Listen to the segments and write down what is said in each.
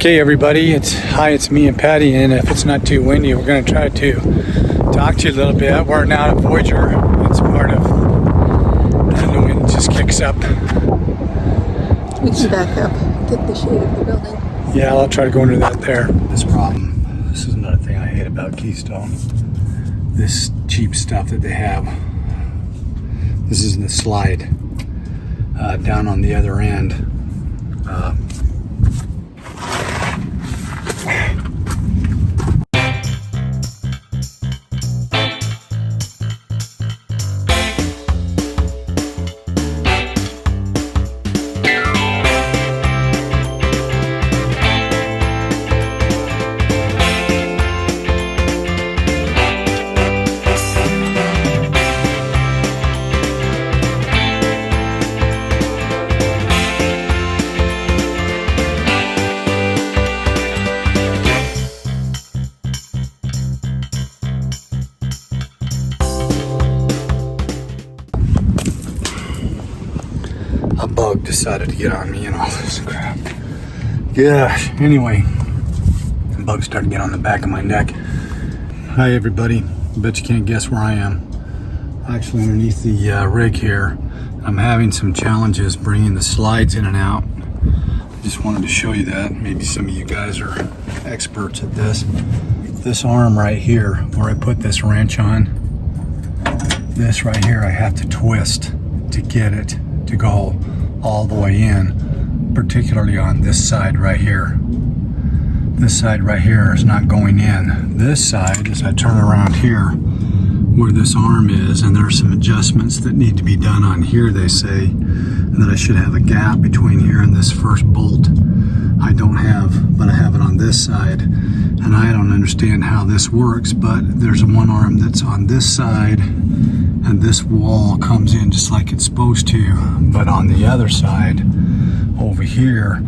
Okay, everybody, it's me and Patty, and if it's not too windy, we're going to try to talk to you a little bit. We're now at Voyager. It's part of, and the wind just kicks up. We can back up, get the shade of the building. Yeah, I'll try to go under that there. This problem, this is another thing I hate about Keystone. This cheap stuff that they have. This is the slide down on the other end. A bug decided to get on me and all this crap. Gosh, anyway, the bug started to get on the back of my neck. Hi everybody, I bet you can't guess where I am. Actually underneath the rig here. I'm having some challenges bringing the slides in and out. I just wanted to show you that. Maybe some of you guys are experts at this. This arm right here, where I put this wrench on, this right here I have to twist to get it to go all the way in, particularly on this side right here. This side right here is not going in. This side, as I turn around here, where this arm is, and there's some adjustments that need to be done on here, they say, and that I should have a gap between here and this first bolt. I don't have, but I have it on this side, and I don't understand how this works, but there's one arm that's on this side, and this wall comes in just like it's supposed to, but on the other side over here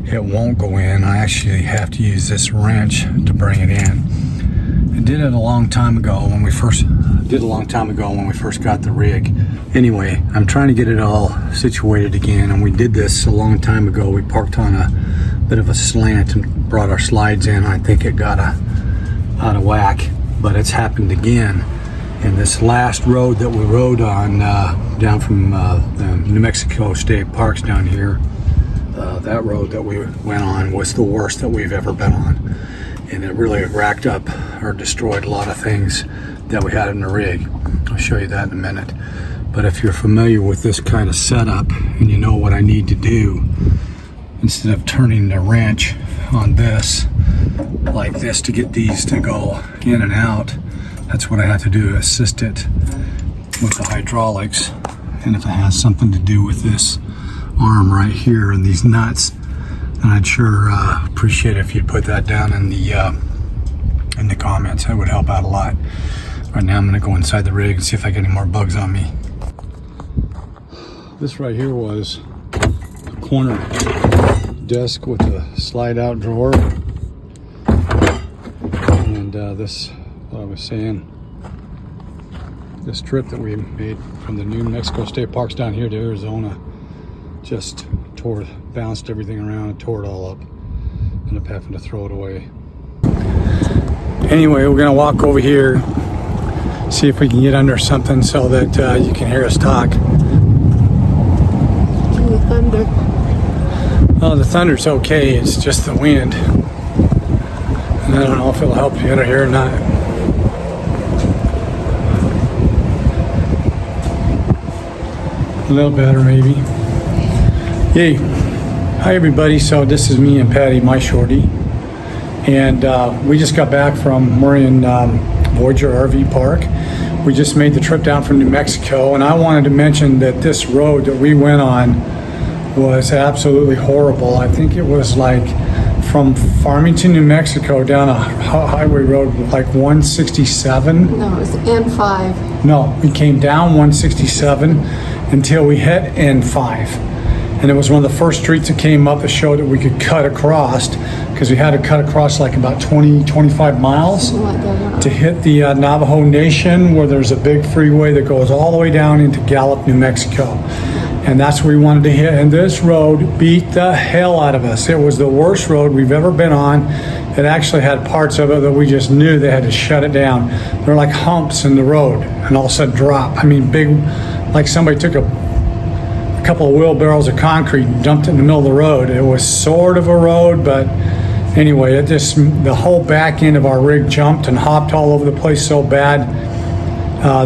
it won't go in. I actually have to use this wrench to bring it in. I did it a long time ago when we first got the rig. Anyway, I'm trying to get it all situated again, and we did this a long time ago. We parked on a bit of a slant and brought our slides in. I think it got out of whack, but it's happened again. And this last road that we rode on down from the New Mexico State Parks down here, that road that we went on was the worst that we've ever been on. And it really racked up or destroyed a lot of things that we had in the rig. I'll show you that in a minute. But if you're familiar with this kind of setup and you know what I need to do, instead of turning the wrench on this like this to get these to go in and out, that's what I have to do, assist it with the hydraulics. And if it has something to do with this arm right here and these nuts, then I'd sure appreciate it if you'd put that down in the comments. That would help out a lot. Right now I'm gonna go inside the rig and see if I get any more bugs on me. This right here was a corner desk with a slide out drawer. And this, what I was saying, this trip that we made from the New Mexico State Parks down here to Arizona just bounced everything around and tore it all up. Ended up having to throw it away. Anyway, we're gonna walk over here, see if we can get under something so that you can hear us talk. The thunder. Oh, the thunder's okay, it's just the wind. And I don't know if it'll help you under here or not. A little better maybe. Yay. Hi everybody, so this is me and Patty, my shorty. And we just got back from, we're in Voyager RV Park. We just made the trip down from New Mexico, and I wanted to mention that this road that we went on was absolutely horrible. I think it was like from Farmington, New Mexico down a highway road like 167. No, it was N5. No, we came down 167 until we hit N5. And it was one of the first streets that came up that showed that we could cut across, because we had to cut across like about 20-25 miles to hit the Navajo Nation, where there's a big freeway that goes all the way down into Gallup, New Mexico. and that's where we wanted to hit. And this road beat the hell out of us. It was the worst road we've ever been on. It actually had parts of it that we just knew they had to shut it down. They're like humps in the road, and all of a sudden drop. I mean, big, like somebody took a couple of wheelbarrows of concrete and dumped it in the middle of the road. It was sort of a road, but anyway, it just, the whole back end of our rig jumped and hopped all over the place so bad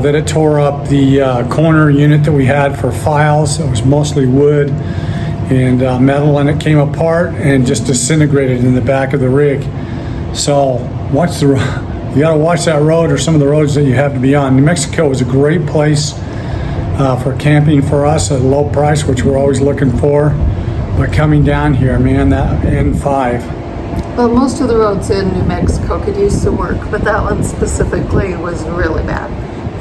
that it tore up the corner unit that we had for files. It was mostly wood and metal, and it came apart and just disintegrated in the back of the rig. So you gotta watch that road, or some of the roads that you have to be on. New Mexico is a great place for camping for us at a low price, which we're always looking for. But coming down here, man, that N5. Well, most of the roads in New Mexico could use some work, but that one specifically was really bad.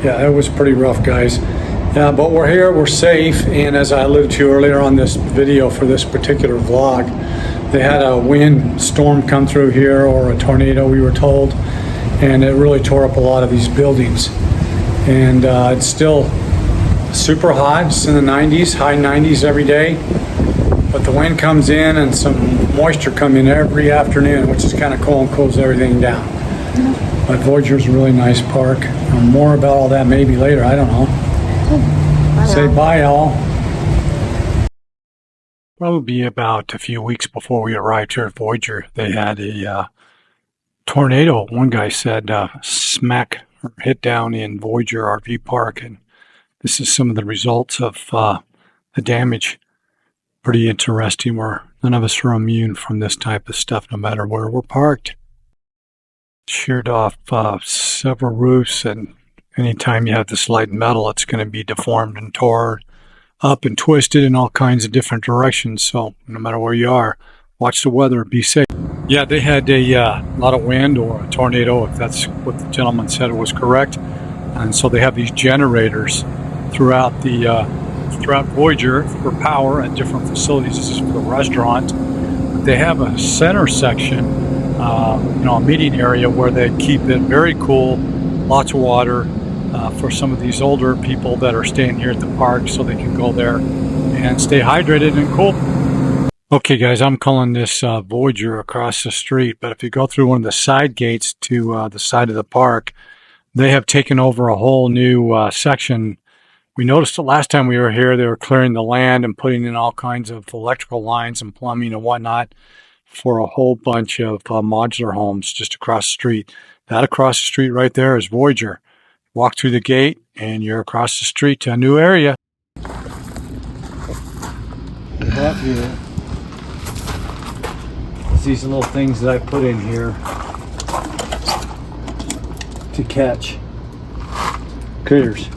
Yeah, it was pretty rough, guys. Yeah, but we're here, we're safe, and as I alluded to earlier on this video for this particular vlog, they had a wind storm come through here, or a tornado, we were told, and it really tore up a lot of these buildings. And it's still super hot. It's in the 90s, high 90s every day, but the wind comes in and some moisture come in every afternoon, which is kind of cool and cools everything down. But Voyager's a really nice park. More about all that maybe later, I don't know. Bye, Say all. bye, all. Probably about a few weeks before we arrived here at Voyager, they had a tornado, one guy said, smack or hit down in Voyager RV Park, and this is some of the results of the damage. Pretty interesting. None of us are immune from this type of stuff, no matter where we're parked. Sheared off several roofs, and anytime you have this light metal, it's going to be deformed and tore up and twisted in all kinds of different directions. So no matter where you are, watch the weather, be safe. Yeah, they had a lot of wind, or a tornado, if that's what the gentleman said was correct. And so they have these generators throughout Voyager for power at different facilities. This is for the restaurant. But they have a center section, a meeting area where they keep it very cool, lots of water for some of these older people that are staying here at the park, so they can go there and stay hydrated and cool. Okay, guys, I'm calling this Voyager across the street, but if you go through one of the side gates to the side of the park, they have taken over a whole new section. We noticed the last time we were here, they were clearing the land and putting in all kinds of electrical lines and plumbing and whatnot for a whole bunch of modular homes just across the street. That across the street right there is Voyager. Walk through the gate and you're across the street to a new area. We have here these little things that I put in here to catch critters.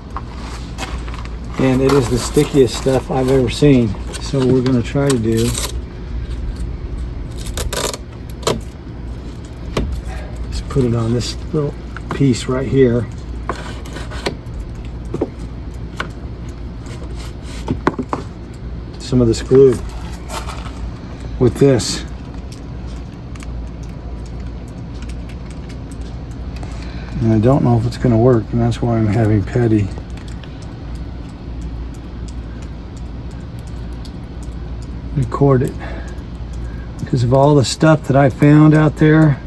And it is the stickiest stuff I've ever seen. So what we're going to try to do is put it on this little piece right here. Some of this glue with this. And I don't know if it's going to work, and that's why I'm having Patty record it, because of all the stuff that I found out there.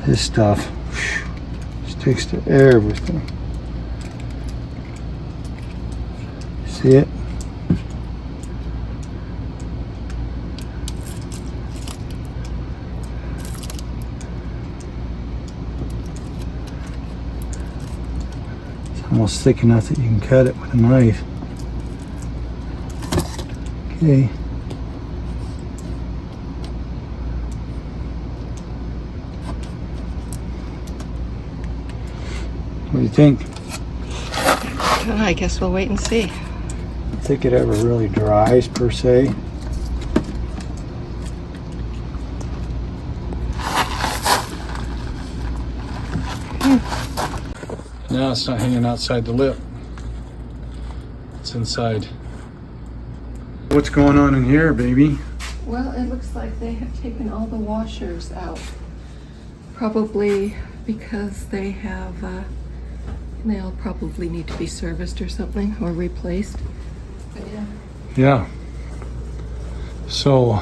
This stuff sticks to everything. See it? Almost thick enough that you can cut it with a knife. Okay. What do you think? I guess we'll wait and see. I don't think it ever really dries per se. Now it's not hanging outside the lip. It's inside. What's going on in here, baby? Well, it looks like they have taken all the washers out. Probably because they'll probably need to be serviced or something, or replaced. Yeah. So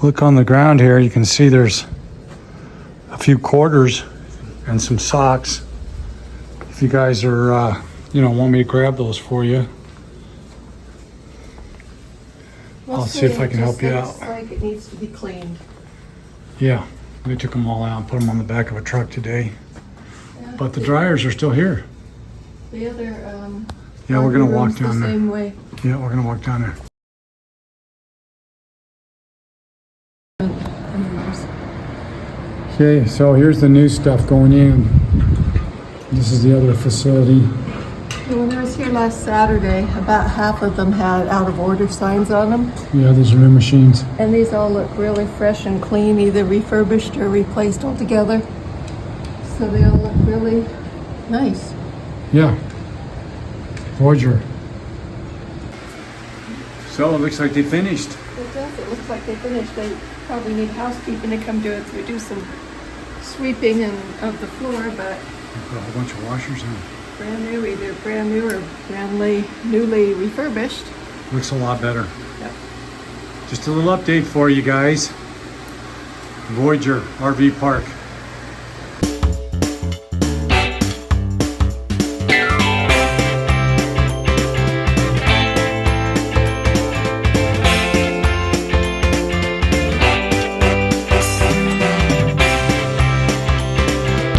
look on the ground here. You can see there's a few quarters and some socks. If you guys are, want me to grab those for you, I'll see if I can help you out. Looks like it needs to be cleaned. Yeah, we took them all out and put them on the back of a truck today. Yeah, But the dryers are still here. the other Yeah, we're gonna walk room's down the there. same way. Yeah, we're gonna walk down there. Okay, so here's the new stuff going in. This is the other facility. When I was here last Saturday, about half of them had out of order signs on them. Yeah, these are new machines. And these all look really fresh and clean, either refurbished or replaced altogether. So they all look really nice. Yeah. Voyager. So it looks like they finished. It does. It looks like they finished. They probably need housekeeping to come do it to do some sweeping of the floor, but Put a whole bunch of washers in. brand new, either brand new or newly refurbished. Looks a lot better. Yep. Just a little update for you guys. Voyager RV Park.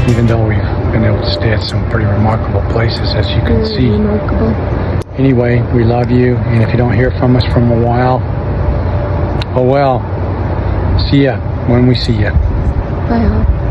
Even though we've been able to stay at some pretty remarkable places, as you can see. Remarkable. Anyway, we love you, and if you don't hear from us from a while, oh well. See ya when we see ya. Bye all.